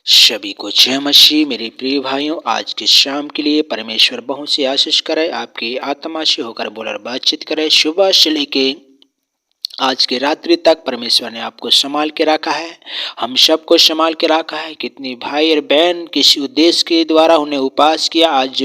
सभी को जय मसीह। मेरे प्रिय भाइयों, आज के शाम के लिए परमेश्वर बहुत सी आशीष करे, आपकी आत्मा से होकर बोलर बातचीत करे। सुबह से लेके आज की रात्रि तक परमेश्वर ने आपको संभाल के रखा है, हम सबको संभाल के रखा है। कितनी भाई और बहन किसी उद्देश्य के द्वारा उन्हें उपवास किया। आज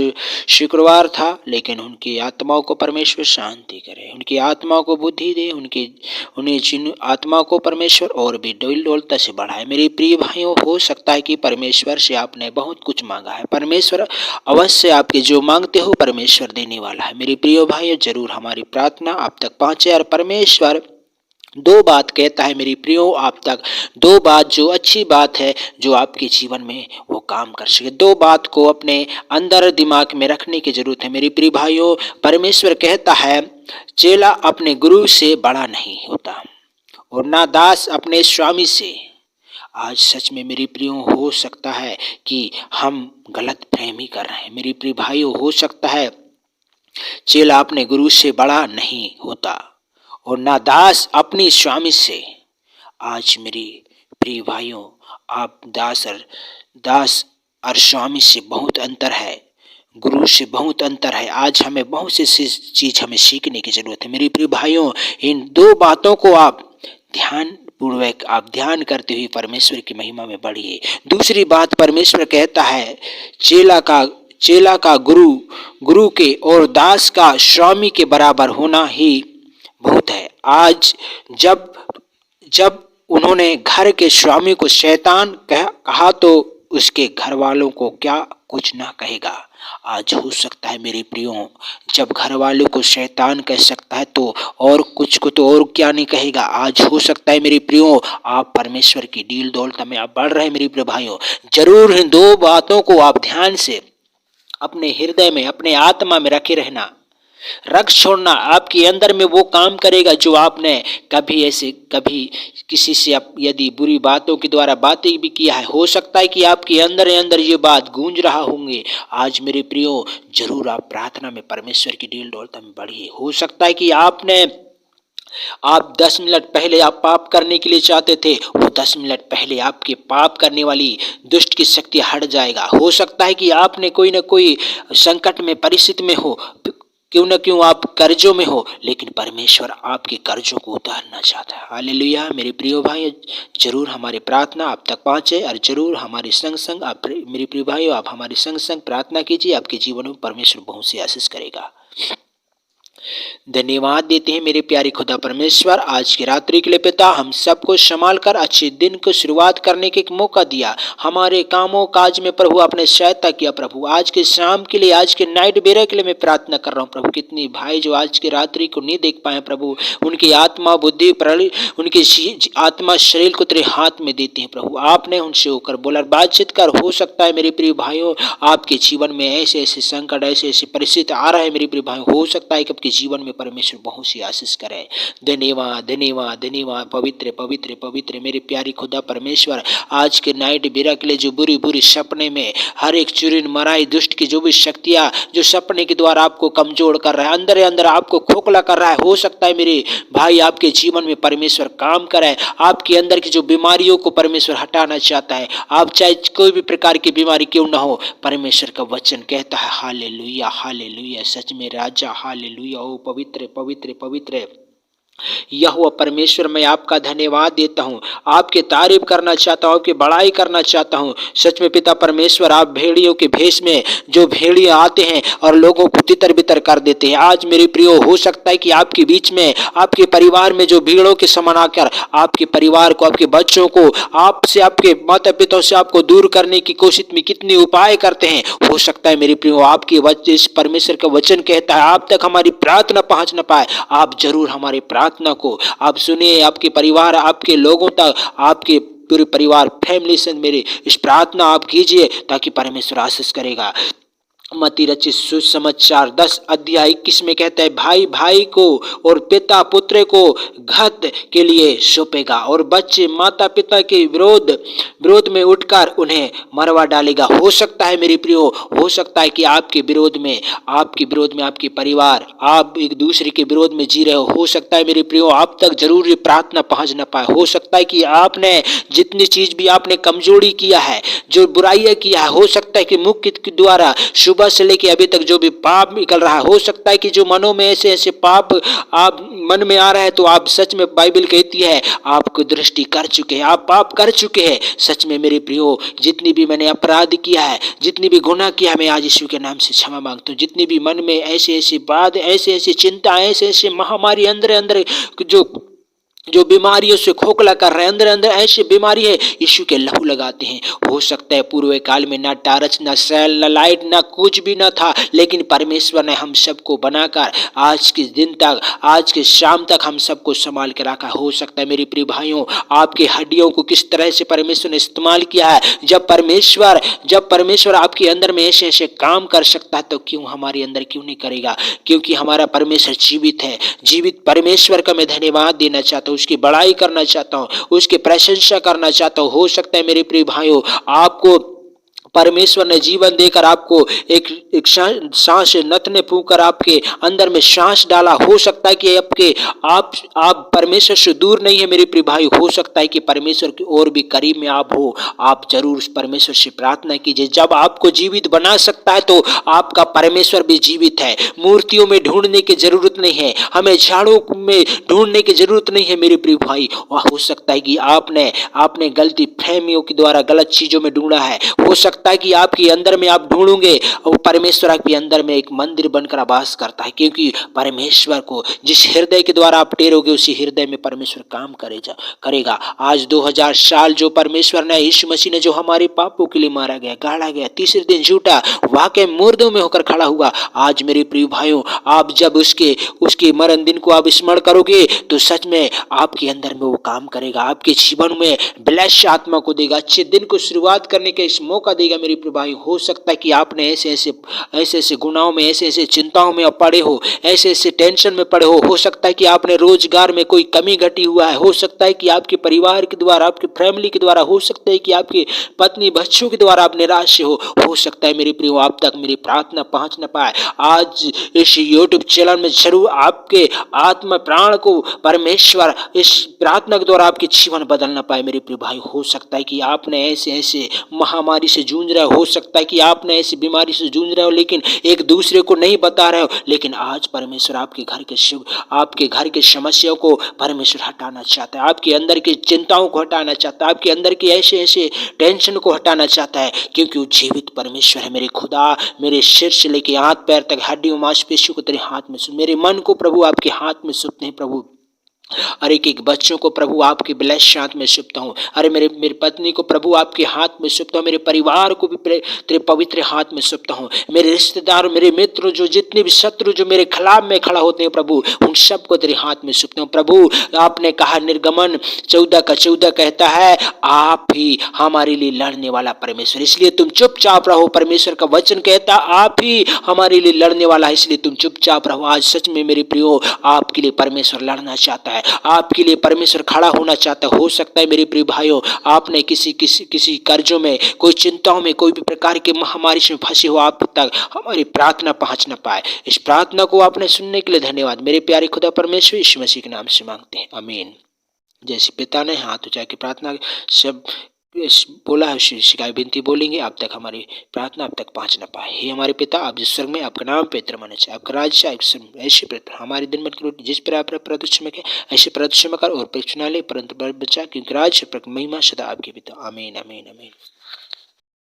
शुक्रवार था, लेकिन उनकी आत्माओं को परमेश्वर शांति करे, उनकी आत्माओं को बुद्धि दे, उन्हें जिन आत्मा को परमेश्वर और भी डोलता से बढ़ाए। मेरे प्रिय भाइयों, हो सकता है कि परमेश्वर से आपने बहुत कुछ मांगा है, परमेश्वर अवश्य आपके जो मांगते हो परमेश्वर देने वाला है। मेरे प्रिय भाइयों, जरूर हमारी प्रार्थना आप तक पहुंचे और परमेश्वर दो बात कहता है मेरी प्रियो आप तक, दो बात जो अच्छी बात है जो आपके जीवन में वो काम कर सके। दो बात को अपने अंदर दिमाग में रखने की जरूरत है। मेरी प्रिय भाइयों, परमेश्वर कहता है चेला अपने गुरु से बड़ा नहीं होता और ना दास अपने स्वामी से। आज सच में मेरी प्रियो हो सकता है कि हम गलत फहमी कर रहे हैं। मेरी प्रिय भाइयों, हो सकता है चेला अपने गुरु से बड़ा नहीं होता और ना दास अपनी स्वामी से। आज मेरी प्रिय भाइयों, आप दास और स्वामी से बहुत अंतर है, गुरु से बहुत अंतर है। आज हमें बहुत सी चीज हमें सीखने की जरूरत है। मेरी प्रिय भाइयों, इन दो बातों को आप ध्यान करते हुए परमेश्वर की महिमा में बढ़िए। दूसरी बात, परमेश्वर कहता है चेला का गुरु के और दास का स्वामी के बराबर होना ही बहुत है। आज जब उन्होंने घर के स्वामी को शैतान कहा तो उसके घर वालों को क्या कुछ ना कहेगा। आज हो सकता है मेरे प्रियो, जब घर वालों को शैतान कह सकता है तो और कुछ को तो और क्या नहीं कहेगा। आज हो सकता है मेरे प्रियो, आप परमेश्वर की डील दौलत में आप बढ़ रहे हैं। मेरे प्रिय भाइयों, जरूर इन दो बातों को आप ध्यान से अपने हृदय में, अपने आत्मा में रखे रहना, रख छोड़ना। आपके अंदर में वो काम करेगा जो आपने कभी किसी से यदि बुरी बातों के द्वारा बातें भी किया है। हो सकता है कि आपके अंदर ये बात गूंज रहा होंगे। आज मेरे प्रियो, जरूर आप प्रार्थना में परमेश्वर की डील दौलत में बढ़िए। हो सकता है कि आप 10 मिनट पहले आप पाप करने के लिए चाहते थे, वो 10 मिनट पहले आपके पाप करने वाली दुष्ट की शक्ति हट जाएगा। हो सकता है कि आपने कोई न कोई संकट में, परिस्थिति में हो, क्यों न क्यों आप कर्जों में हो, लेकिन परमेश्वर आपके कर्जों को उतारना चाहता है। हालेलुया। मेरे प्रिय भाई, जरूर हमारी प्रार्थना आप तक पहुंचे और जरूर हमारे संग आप मेरे प्रिय भाइयों, आप हमारे संग प्रार्थना कीजिए। आपके जीवन में परमेश्वर बहुत सी आशीष करेगा। धन्यवाद देते हैं मेरे प्यारे खुदा परमेश्वर, आज की रात्रि के लिए पिता, हम सबको संभाल कर अच्छे दिन को शुरुआत करने के एक मौका दिया। हमारे कामों काज में प्रभु आपने सहायता किया। प्रभु आज के शाम के लिए, आज के नाइट बेरा के लिए मैं प्रार्थना कर रहा हूँ। प्रभु कितनी भाई जो आज की रात्रि को नहीं देख पाए, प्रभु उनकी आत्मा बुद्धि उनकी आत्मा शरीर को तेरे हाथ में देते हैं। प्रभु आपने उनसे होकर बोला, बातचीत कर। हो सकता है मेरे प्रिय भाइयों, आपके जीवन में ऐसे ऐसे संकट, ऐसे ऐसी परिस्थिति आ रहा है मेरे प्रिय भाइयों। हो सकता है कि आपके जीवन में परमेश्वर बहुत सी आशीष करे। धन्यवाद धन्यवाद धन्यवाद। पवित्र पवित्र पवित्र मेरे प्यारी खुदा परमेश्वर, आज के नाइट बेरा के लिए जो बुरी सपने में हर एक चुरिन मराई दुष्ट की जो भी शक्तियां जो सपने के द्वारा आपको कमजोर कर रहा है, अंदर आपको खोखला कर रहा है, हो सकता है मेरे भाई आपके जीवन में परमेश्वर काम करे। आपके अंदर की जो बीमारियों को परमेश्वर हटाना चाहता है। आप चाहे कोई भी प्रकार की बीमारी क्यों ना हो, परमेश्वर का वचन कहता है हालेलुया हालेलुया, सच में राजा हालेलुया। ओ पवित्र पवित्र पवित्र यहोवा परमेश्वर, मैं आपका धन्यवाद देता हूँ, आपकी तारीफ करना चाहता हूँ, आपकी बड़ाई करना चाहता हूँ। सच में पिता परमेश्वर, आप भेड़ियों के भेष में जो भेड़िया आते हैं और लोगों को तितर बितर कर देते हैं। आज मेरे प्रियो, हो सकता है कि आपके बीच में, आपके परिवार में जो भीड़ों के समान आकर आपके परिवार को, आपके बच्चों को, आपसे, आपके माता पिता से आपको दूर करने की कोशिश में कितने उपाय करते हैं। हो सकता है मेरे प्रियो, आपके परमेश्वर का वचन कहता है आप तक हमारी प्रार्थना पहुंच न पाए। आप जरूर हमारी प्रार्थना को आप सुनिए, आपके परिवार, आपके लोगों तक, आपके पूरे परिवार फैमिली से मेरे इस प्रार्थना आप कीजिए, ताकि परमेश्वर आशीष करेगा। मती रचित सुसमाचार 10 अध्याय 21 में कहता है, भाई भाई को और पिता पुत्र को घात के लिए सौंपेगा और बच्चे माता पिता के विरोध में उठकर उन्हें मरवा डालेगा। हो सकता है मेरे प्रियो, हो सकता है कि आपके विरोध में आपके परिवार, आप एक दूसरे के विरोध में जी रहे हो सकता है मेरे प्रियो आप तक जरूरी प्रार्थना पहुंच न पाए। हो सकता है कि आपने जितनी चीज भी आपने कमजोरी किया है, जो बुराइयां किया है, हो सकता है कि मुख के द्वारा सुबह से लेके अभी तक जो भी पाप निकल रहा है, हो सकता है कि जो मनों में ऐसे ऐसे पाप आप मन में आ रहा है, तो आप सच में बाइबल कहती है आपको दृष्टि कर चुके हैं, आप पाप कर चुके हैं। सच में मेरे प्रियो, जितनी भी मैंने अपराध किया है, जितनी भी गुनाह किया है, मैं आज यीशु के नाम से क्षमा मांगता हूँ। जितनी भी मन में ऐसी ऐसी बात, ऐसी ऐसी चिंता, ऐसे ऐसे महामारी अंदर अंदर जो बीमारियों से खोखला कर रहे हैं, अंदर अंदर ऐसी बीमारी है, यीशु के लहू लगाते हैं। हो सकता है पूर्व काल में ना टार्च, ना सेल, ना लाइट, ना कुछ भी ना था, लेकिन परमेश्वर ने हम सबको बनाकर आज के दिन तक, आज के शाम तक हम सबको संभाल के रखा। हो सकता है मेरे प्रिय भाइयों, आपकी हड्डियों को किस तरह से परमेश्वर ने इस्तेमाल किया है। जब परमेश्वर आपके अंदर में ऐसे ऐसे काम कर सकता है, तो क्यों हमारे अंदर क्यों नहीं करेगा? क्योंकि हमारा परमेश्वर जीवित है। जीवित परमेश्वर का मैं धन्यवाद देना चाहता हूँ, उसकी बड़ाई करना चाहता हूँ, उसकी प्रशंसा करना चाहता हूँ। हो सकता है मेरे प्रिय भाइयों, आपको परमेश्वर ने जीवन देकर आपको एक सांस नथने फूंकर आपके अंदर में सांस डाला। हो सकता है कि आप परमेश्वर से दूर नहीं है मेरे प्रिय भाई। हो सकता है कि परमेश्वर की और भी करीब में आप हो। आप जरूर उस परमेश्वर से प्रार्थना कीजिए। जब आपको जीवित बना सकता है, तो आपका परमेश्वर भी जीवित है। मूर्तियों में ढूंढने की जरूरत नहीं है, हमें झाड़ों में ढूंढने की जरूरत नहीं है मेरे प्रिय भाई। हो सकता है कि आपने गलती फहमियों के द्वारा गलत चीजों में ढूंढा है। हो सकता है कि आपके अंदर में आप ढूंढोगे, और परमेश्वर आपके अंदर में एक मंदिर बनकर वास करता है। क्योंकि परमेश्वर को जिस हृदय के द्वारा आप टेरोगे, उसी हृदय में परमेश्वर काम करेगा। आज 2000 साल जो परमेश्वर ने, यीशु मसीह ने जो हमारे पापों के लिए मारा गया, गाड़ा गया, तीसरे दिन झूठा वाकई मुर्दों में होकर खड़ा हुआ। आज मेरे प्रिय भाइयों, आप जब उसके मरण दिन को आप स्मरण करोगे, तो सच में आपके अंदर में वो काम करेगा, आपके जीवन में ब्लेस आत्मा को देगा, अच्छे दिन को शुरुआत करने का इस मौका देगा मेरे प्रिय भाई। हो सकता है कि आपने ऐसे गुनाहों में, ऐसे चिंताओं में पड़े हो, ऐसे टेंशन में पड़े हो सकता है कि आपने रोजगार में कोई कमी घटी हुआ है। हो सकता है कि आपके परिवार के द्वारा, आपके फैमिली के द्वारा, हो सकता है कि आपके पत्नी बच्चों के द्वारा आप निराश हो सकता है मेरे प्रिय आप तक मेरी प्रार्थना पहुंच न पाए। आज इस यूट्यूब चैनल में जरूर आपके आत्मा प्राण को परमेश्वर इस प्रार्थना के द्वारा आपके जीवन बदल न पाए मेरे प्रिय भाई। हो सकता है कि आपने ऐसे महामारी से जूझ रहे हो सकता है कि आपने ऐसी बीमारी से जूझ रहे हो, लेकिन एक दूसरे को नहीं बता रहे हो। लेकिन आज परमेश्वर आपके घर के समस्याओं को परमेश्वर हटाना चाहता है, आपके अंदर की चिंताओं को हटाना चाहता है, आपके अंदर की ऐसे टेंशन को हटाना चाहता है। क्योंकि वो जीवित परमेश्वर है। मेरे खुदा, मेरे सिर से लेके हाथ पैर तक, हड्डियों मांसपेशियों को तेरे हाथ में सुन, मेरे मन को प्रभु आपके हाथ में सुनते हैं प्रभु। अरे एक बच्चों को प्रभु आपके ब्लेस हाथ में सौंपता हूँ। अरे मेरी पत्नी को प्रभु आपके हाथ में सौंपता हूँ। मेरे परिवार को भी तेरे पवित्र हाथ में सौंपता हूँ। मेरे रिश्तेदार, मेरे मित्र, जो जितने भी शत्रु जो मेरे खिलाफ में खड़ा होते हैं प्रभु, उन सबको तेरे हाथ में सौंपता हूँ प्रभु। आपने कहा, निर्गमन 14:14 कहता है, आप ही हमारे लिए लड़ने वाला परमेश्वर, इसलिए तुम चुपचाप रहो। परमेश्वर का वचन कहता, आप ही हमारे लिए लड़ने वाला है, इसलिए तुम चुपचाप रहो। आज सच में मेरे प्रियो, आपके लिए परमेश्वर लड़ना चाहता है, आपके लिए परमेश्वर खड़ा होना चाहता है। हो सकता है मेरे प्रिय भाइयों, आपने किसी कर्जों में, कोई चिंताओं में, कोई भी प्रकार की महामारी में फंसे हो, आप तक हमारी प्रार्थना पहुंच न पाए। इस प्रार्थना को आपने सुनने के लिए धन्यवाद। मेरे प्यारे खुदा परमेश्वर यीशु मसीह के नाम से मांगते हैं, आमीन। जैसे पिता ने हाथ उठा के प्रार्थना सब बोला है, शिकायत विनती बोलेंगे, आप तक हमारी प्रार्थना अब तक पहुंच न पाए। हे हमारे पिता, आप जिस स्वर्ग में, आपका नाम पवित्र माना जाए, आपका राज्य आए, ऐसे प्रति हमारे दिन भर की रोटी जिस पर आप प्रदुष्ट में ऐसे प्रदुष्ट में कर और परीक्षा ले, परंतु बचा, क्योंकि राज्य महिमा सदा आपके पिता, आमीन आमीन आमीन।